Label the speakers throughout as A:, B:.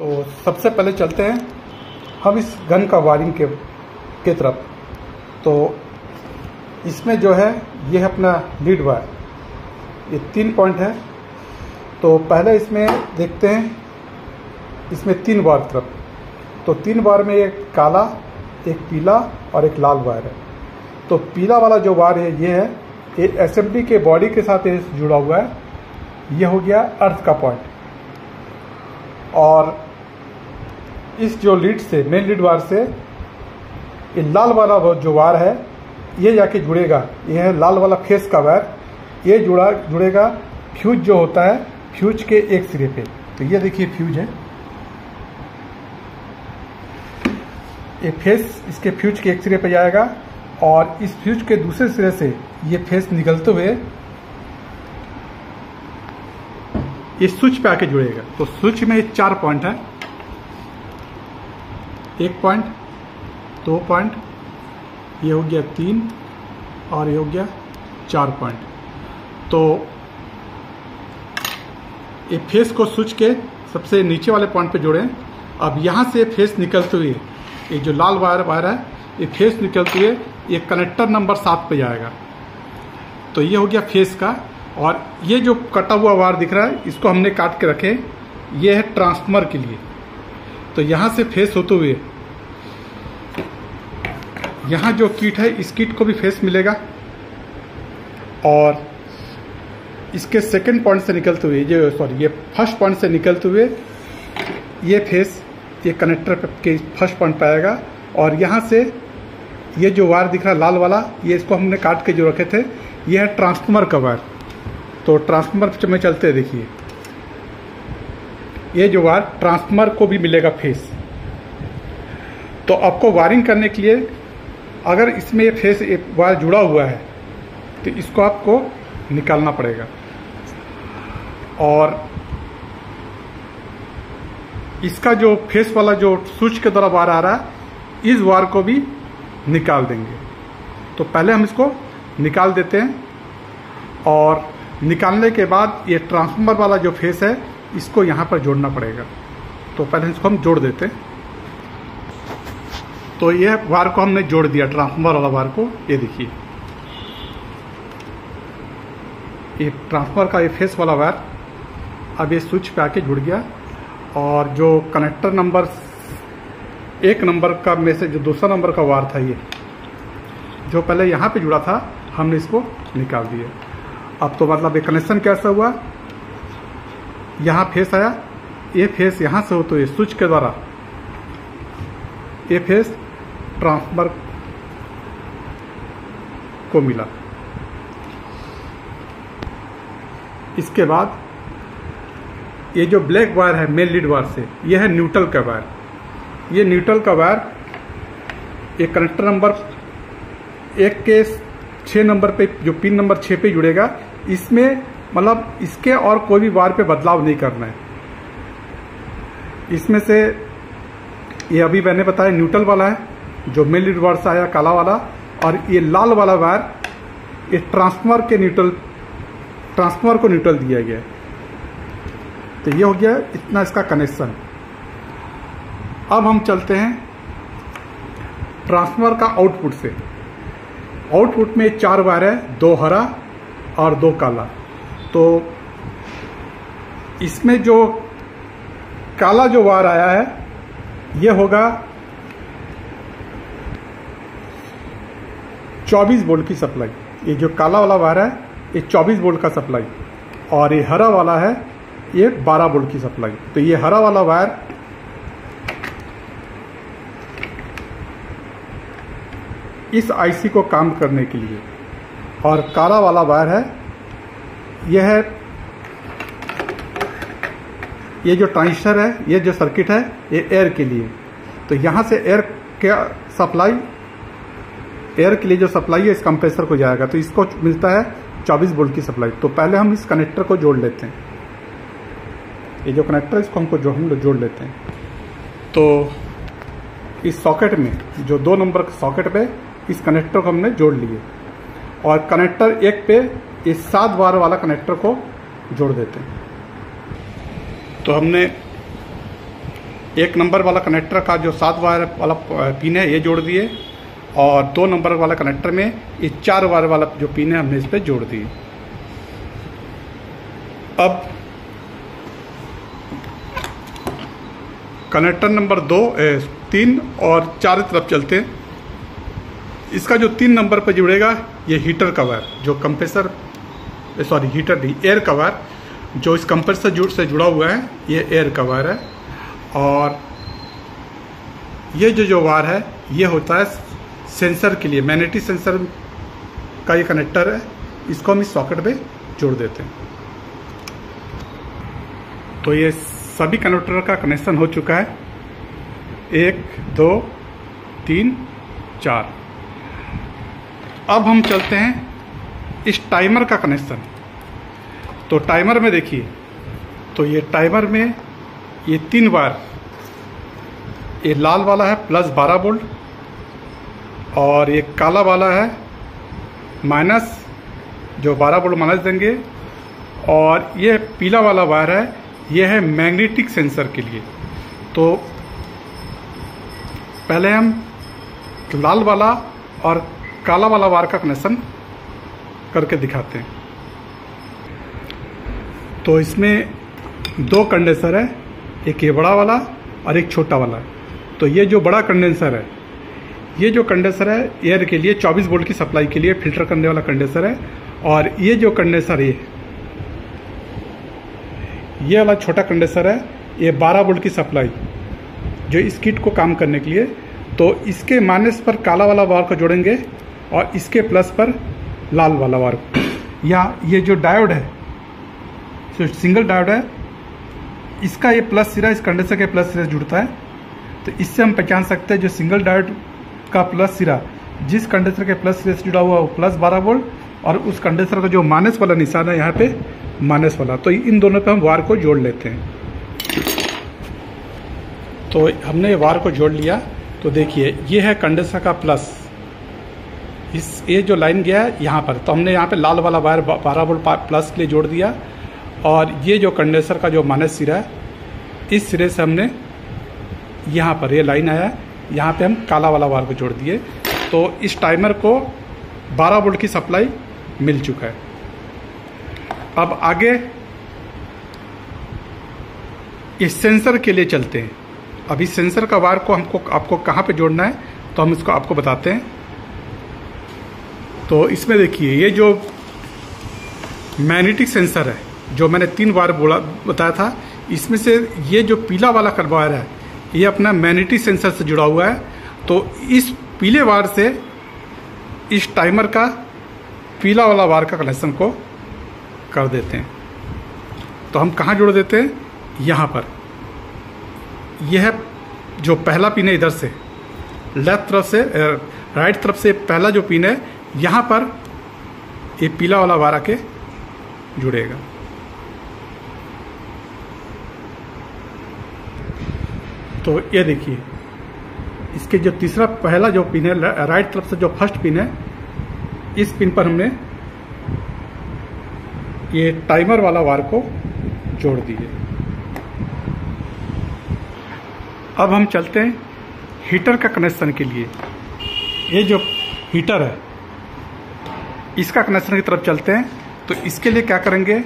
A: तो सबसे पहले चलते हैं हम इस गन का वायरिंग के तरफ। तो इसमें जो है ये है अपना लीड वायर, ये 3 पॉइंट है। तो पहले इसमें देखते हैं, इसमें 3 वायर तरफ। तो 3 वायर में एक काला, एक पीला और एक लाल वायर है। तो पीला वाला जो वायर है ये एसएमडी के बॉडी के साथ जुड़ा हुआ है। ये हो गया अर्थ का पॉइंट। और इस जो लीड से, मेन लीड वायर से ये लाल वाला जो वायर है ये जाके जुड़ेगा। ये है लाल वाला फेस का वायर, ये जुड़ेगा फ्यूज जो होता है, फ्यूज के एक सिरे पे। तो ये देखिए फ्यूज है, ये फेस इसके फ्यूज के एक सिरे पे जाएगा और इस फ्यूज के दूसरे सिरे से ये फेस निकलते हुए इस स्विच पे आके जुड़ेगा। तो स्विच में 4 पॉइंट है, 1 पॉइंट, 2 पॉइंट, ये हो गया 3 और ये हो गया 4 पॉइंट। तो ये फेस को स्विच के सबसे नीचे वाले पॉइंट पे जोड़ें। अब यहाँ से फेस निकलते हुए ये जो लाल वायर है, ये फेस निकलते हुए ये कनेक्टर नंबर 7 पे जाएगा। तो ये हो गया फेस का। और ये जो कटा हुआ वायर दिख रहा है इसको हमने काट के रखे, ये है ट्रांसफार्मर के लिए। तो यहाँ से फेस होते हुए यहाँ जो किट है, इस किट को भी फेस मिलेगा। और इसके सेकंड पॉइंट से निकलते हुए ये फर्स्ट पॉइंट से निकलते हुए ये फेस ये कनेक्टर के फर्स्ट पॉइंट पे आएगा। और यहाँ से ये जो वायर दिख रहा है लाल वाला, ये इसको हमने काट के जो रखे थे, ये है ट्रांसफार्मर का वायर। तो ट्रांसफार्मर में चलते हैं, देखिए ये जो वायर ट्रांसफार्मर को भी मिलेगा फेस। तो आपको वायरिंग करने के लिए अगर इसमें ये फेस वायर जुड़ा हुआ है तो इसको आपको निकालना पड़ेगा। और इसका जो फेस वाला जो स्विच के द्वारा वायर आ रहा है, इस वायर को भी निकाल देंगे। तो पहले हम इसको निकाल देते हैं और निकालने के बाद ये ट्रांसफार्मर वाला जो फेस है इसको यहाँ पर जोड़ना पड़ेगा। तो पहले इसको हम जोड़ देते हैं। तो ये वायर को हमने जोड़ दिया, ट्रांसफार्मर वाला वायर को। ये देखिए ये ट्रांसफार्मर का ये फेस वाला वायर अब ये स्विच पे आके जुड़ गया। और जो कनेक्टर नंबर 1 नंबर का में से जो दूसरा नंबर का वायर था, ये जो पहले यहाँ पे जुड़ा था, हमने इसको निकाल दिया। अब तो मतलब ये कनेक्शन कैसा हुआ, यहाँ फेस आया, ये फेस यहाँ से हो तो ये स्विच के द्वारा ये फेस ट्रांसफार्मर को मिला। इसके बाद ये जो ब्लैक वायर है मेन लीड वायर से, ये है न्यूट्रल का वायर। ये न्यूट्रल का वायर ये कनेक्टर नंबर 1 के 6 नंबर पे, जो पिन नंबर 6 पे जुड़ेगा, इसमें मतलब इसके और कोई भी वायर पे बदलाव नहीं करना है। इसमें से ये अभी मैंने बताया न्यूट्रल वाला है जो मेन लीड वायर से आया, काला वाला। और ये लाल वाला वायर ये ट्रांसफार्मर को न्यूट्रल दिया गया है। तो ये हो गया इतना इसका कनेक्शन। अब हम चलते हैं ट्रांसफार्मर का आउटपुट से। आउटपुट में 4 वायर है, 2 हरा और 2 काला। तो इसमें जो काला जो वायर आया है ये होगा 24 वोल्ट की सप्लाई। ये जो काला वाला वायर है ये 24 वोल्ट का सप्लाई, और ये हरा वाला है ये 12 वोल्ट की सप्लाई। तो ये हरा वाला वायर इस आईसी को काम करने के लिए, और काला वाला वायर है यह है ये जो ट्रांजिस्टर है, ये जो सर्किट है, ये एयर के लिए। तो यहाँ से एयर के लिए जो सप्लाई है इस कंप्रेसर को जाएगा। तो इसको मिलता है 24 वोल्ट की सप्लाई। तो पहले हम इस कनेक्टर को जोड़ लेते हैं। ये जो कनेक्टर है इसको हम लोग जोड़ लेते हैं। तो इस सॉकेट में जो 2 नंबर सॉकेट पे इस कनेक्टर को हमने जोड़ लिए, और कनेक्टर 1 पे इस 7 वायर वाला कनेक्टर को जोड़ देते हैं। तो हमने 1 नंबर वाला कनेक्टर का जो 7 वायर वाला पिन है ये जोड़ दिए, और 2 नंबर वाला कनेक्टर में ये 4 वायर वाला जो पिन है हमने इस पर जोड़ दिए। अब कनेक्टर नंबर 2, 3 और 4 की तरफ चलते हैं। इसका जो 3 नंबर पर जुड़ेगा ये हीटर का वायर, जो कंप्रेसर हीटर नहीं, एयर का वायर जो इस कंप्रेसर से जुड़ा हुआ है, ये एयर का वायर है। और ये जो वायर है ये होता है सेंसर के लिए, मैग्नेटिक सेंसर का ये कनेक्टर है, इसको हम इस सॉकेट में जोड़ देते हैं। तो ये सभी कनेक्टर का कनेक्शन हो चुका है, 1 2 3 4। अब हम चलते हैं इस टाइमर का कनेक्शन। तो टाइमर में देखिए, तो ये टाइमर में ये 3 वायर, ये लाल वाला है प्लस 12 वोल्ट, और ये काला वाला है माइनस, जो 12 वोल्ट माइनस देंगे, और ये पीला वाला वायर है, ये है मैग्नेटिक सेंसर के लिए। तो पहले हम लाल वाला और काला वाला वायर का कनेक्शन करके दिखाते हैं। तो इसमें 2 कंडेंसर है, एक ये बड़ा वाला और एक छोटा वाला। तो ये जो बड़ा कंडेंसर है, ये जो कंडेंसर है एयर के लिए 24 वोल्ट की सप्लाई के लिए फिल्टर करने वाला कंडेंसर है, और ये जो कंडेंसर ये वाला छोटा कंडेंसर है, ये 12 वोल्ट की सप्लाई जो इस किट को काम करने के लिए। तो इसके माइनस पर काला वाला वायर को जोड़ेंगे और इसके प्लस पर लाल वाला वायर। या ये जो डायोड है, जो सिंगल डायोड है, इसका ये प्लस सिरा इस कंडेंसर के प्लस सिरे से जुड़ता है। तो इससे हम पहचान सकते हैं जो सिंगल डायोड का प्लस सिरा जिस कंडेंसर के प्लस सिरे से जुड़ा हुआ है वो प्लस 12 वोल्ट, और उस कंडेंसर का जो माइनस वाला निशान है यहाँ पे माइनस वाला। तो इन दोनों पे हम वायर को जोड़ लेते हैं। तो हमने वायर को जोड़ लिया। तो देखिए ये है कंडेंसर का प्लस, ये जो लाइन गया है यहाँ पर, तो हमने यहाँ पे लाल वाला वायर 12 वोल्ट प्लस के लिए जोड़ दिया, और ये जो कंडेंसर का जो माइनस सिरा है, इस सिरे से हमने यहाँ पर ये लाइन आया है, यहाँ पे हम काला वाला वायर को जोड़ दिए। तो इस टाइमर को 12 वोल्ट की सप्लाई मिल चुका है। अब आगे इस सेंसर के लिए चलते हैं। अब इस सेंसर का वायर को आपको कहाँ पे जोड़ना है, तो हम इसको आपको बताते हैं। तो इसमें देखिए ये जो मैग्नेटिक सेंसर है, जो मैंने 3 वायर बताया था, इसमें से ये जो पीला वाला वायर है ये अपना मैग्नेटिक सेंसर से जुड़ा हुआ है। तो इस पीले वायर से इस टाइमर का पीला वाला वायर का कनेक्शन को कर देते हैं। तो हम कहाँ जोड़ देते हैं, यहाँ पर। यह है जो पहला पिन है, इधर से लेफ्ट तरफ से राइट तरफ से पहला जो पिन है, यहाँ पर ये पीला वाला वायर आके जुड़ेगा। तो ये देखिए इसके जो तीसरा पहला जो पिन है, राइट तरफ से जो फर्स्ट पिन है, इस पिन पर हमने ये टाइमर वाला वायर को जोड़ दिए। अब हम चलते हैं हीटर का कनेक्शन के लिए। ये जो हीटर है इसका कनेक्शन की तरफ चलते हैं। तो इसके लिए क्या करेंगे,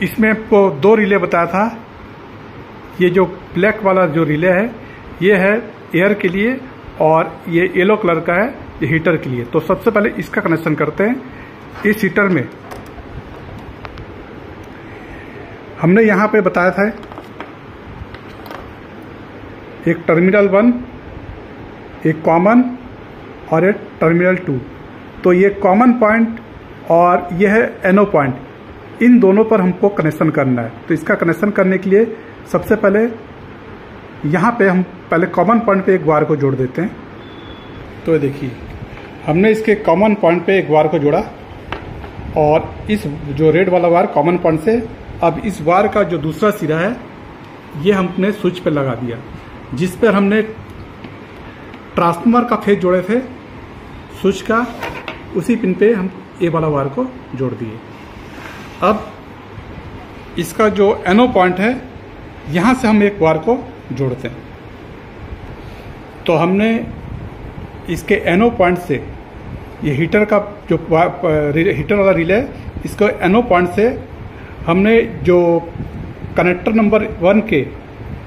A: इसमें आपको 2 रिले बताया था। ये जो ब्लैक वाला जो रिले है ये है एयर के लिए, और ये येलो कलर का है ये हीटर के लिए। तो सबसे पहले इसका कनेक्शन करते हैं। इस हीटर में हमने यहाँ पे बताया था एक टर्मिनल 1, एक कॉमन और एक टर्मिनल 2। तो ये कॉमन पॉइंट और ये है एनो पॉइंट, इन दोनों पर हमको कनेक्शन करना है। तो इसका कनेक्शन करने के लिए सबसे पहले यहाँ पे हम पहले कॉमन पॉइंट पे एक वायर को जोड़ देते हैं। तो देखिए हमने इसके कॉमन पॉइंट पे एक वायर को जोड़ा, और इस जो रेड वाला वायर कॉमन पॉइंट से, अब इस वायर का जो दूसरा सिरा है ये हमने स्विच पे लगा दिया, जिस पर हमने ट्रांसफार्मर का फेज जोड़े थे स्विच का, उसी पिन पे हम ये वाला वायर को जोड़ दिए। अब इसका जो NO पॉइंट है यहाँ से हम एक वायर को जोड़ते हैं। तो हमने इसके NO पॉइंट से ये हीटर का जो हीटर वाला रिले है, इसको NO पॉइंट से हमने जो कनेक्टर नंबर 1 के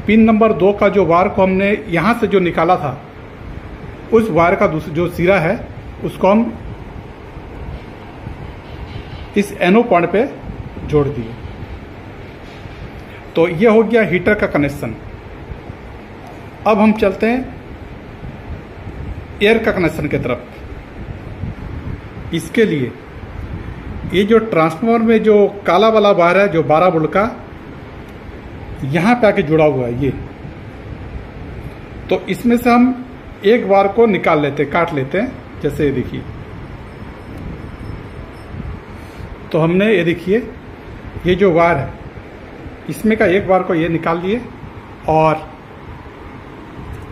A: पिन नंबर 2 का जो वायर को हमने यहाँ से जो निकाला था, उस वायर का जो सिरा है उसको हम इस NO पॉइंट पे जोड़ दिए। तो ये हो गया हीटर का कनेक्शन। अब हम चलते हैं एयर का कनेक्शन की तरफ। इसके लिए ये जो ट्रांसफार्मर में जो काला वाला वायर है, जो 12 वोल्ट का, यहाँ पे आके जुड़ा हुआ है ये, तो इसमें से हम एक वायर को निकाल लेते हैं, काट लेते हैं। जैसे ये देखिए, तो हमने ये देखिए ये जो वायर है इसमें का एक वायर को ये निकाल लिए और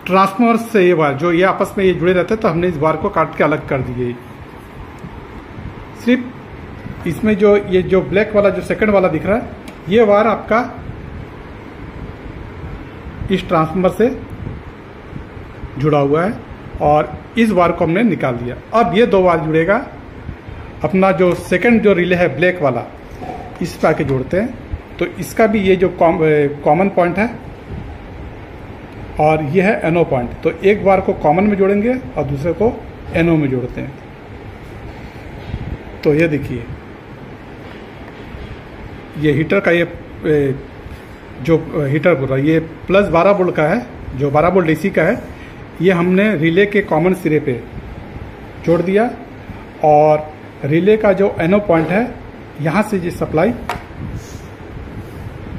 A: ट्रांसफार्मर से ये वायर जो ये आपस में ये जुड़े रहते हैं, तो हमने इस वायर को काट के अलग कर दिए। सिर्फ इसमें जो ये जो ब्लैक वाला जो सेकंड वाला दिख रहा है, ये वायर आपका इस ट्रांसफार्मर से जुड़ा हुआ है और इस वायर को हमने निकाल दिया। अब ये दो वायर जुड़ेगा, अपना जो सेकंड जो रिले है ब्लैक वाला, इस पे आके जोड़ते हैं। तो इसका भी ये जो कॉमन पॉइंट है और ये है NO पॉइंट। तो एक वायर को कॉमन में जोड़ेंगे और दूसरे को NO में जोड़ते हैं। तो ये देखिए, ये हीटर का ये जो हीटर बोल रहा है, ये प्लस 12 वोल्ट का है, जो 12 वोल्ट DC का है, ये हमने रिले के कॉमन सिरे पे जोड़ दिया और रिले का जो NO पॉइंट है, यहाँ से ये सप्लाई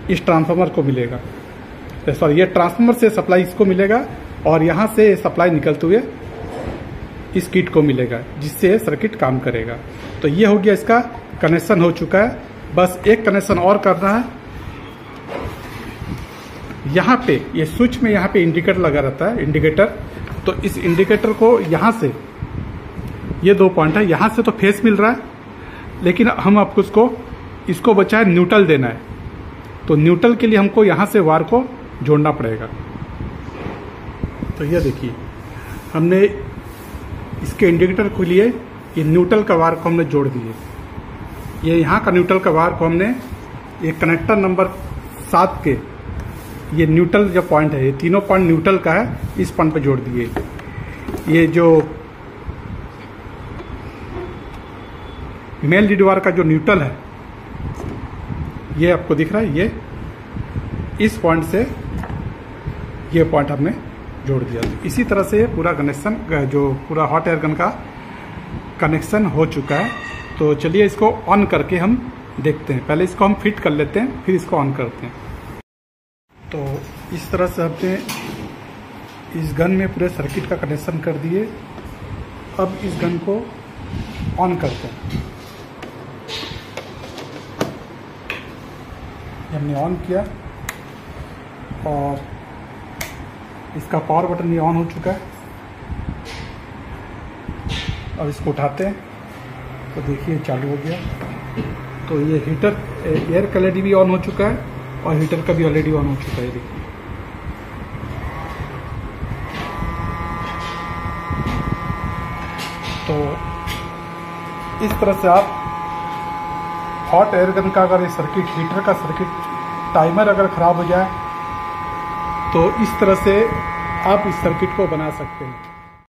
A: इस ट्रांसफार्मर को मिलेगा। सॉरी, ये ट्रांसफार्मर से सप्लाई इसको मिलेगा और यहाँ से सप्लाई निकलते हुए इस किट को मिलेगा, जिससे सर्किट काम करेगा। तो ये हो गया, इसका कनेक्शन हो चुका है। बस एक कनेक्शन और करना है। यहाँ पे ये स्विच में यहाँ पे इंडिकेटर लगा रहता है, इंडिकेटर। तो इस इंडिकेटर को यहाँ से, ये दो पॉइंट है, यहाँ से तो फेस मिल रहा है, लेकिन हम आपको इसको बचा है न्यूट्रल देना है। तो न्यूट्रल के लिए हमको यहाँ से वायर को जोड़ना पड़ेगा। तो ये देखिए, हमने इसके इंडिकेटर के लिए ये न्यूट्रल का वायर को हमने जोड़ दिए। ये यहाँ का न्यूट्रल का वायर को हमने ये कनेक्टर नंबर 7 के ये न्यूट्रल जो पॉइंट है, ये तीनों पॉइंट न्यूट्रल का है, इस पॉइंट पे जोड़ दिए। ये जो मेल लीड वायर का जो न्यूट्रल है, ये आपको दिख रहा है, ये इस पॉइंट से ये पॉइंट हमने जोड़ दिया। इसी तरह से पूरा कनेक्शन, जो पूरा हॉट एयर गन का कनेक्शन हो चुका है। तो चलिए इसको ऑन करके हम देखते हैं। पहले इसको हम फिट कर लेते हैं, फिर इसको ऑन करते हैं। तो इस तरह से हमने इस गन में पूरे सर्किट का कनेक्शन कर दिए। अब इस गन को ऑन करते हैं। हमने ऑन किया और इसका पावर बटन ये ऑन हो चुका है। अब इसको उठाते हैं तो देखिए चालू हो गया। तो ये हीटर एयर का LED भी ऑन हो चुका है और हीटर का भी ऑलरेडी ऑन हो चुका है। देखिए, तो इस तरह से आप हॉट एयर गन का अगर ये सर्किट, हीटर का सर्किट टाइमर अगर ख़राब हो जाए, तो इस तरह से आप इस सर्किट को बना सकते हैं।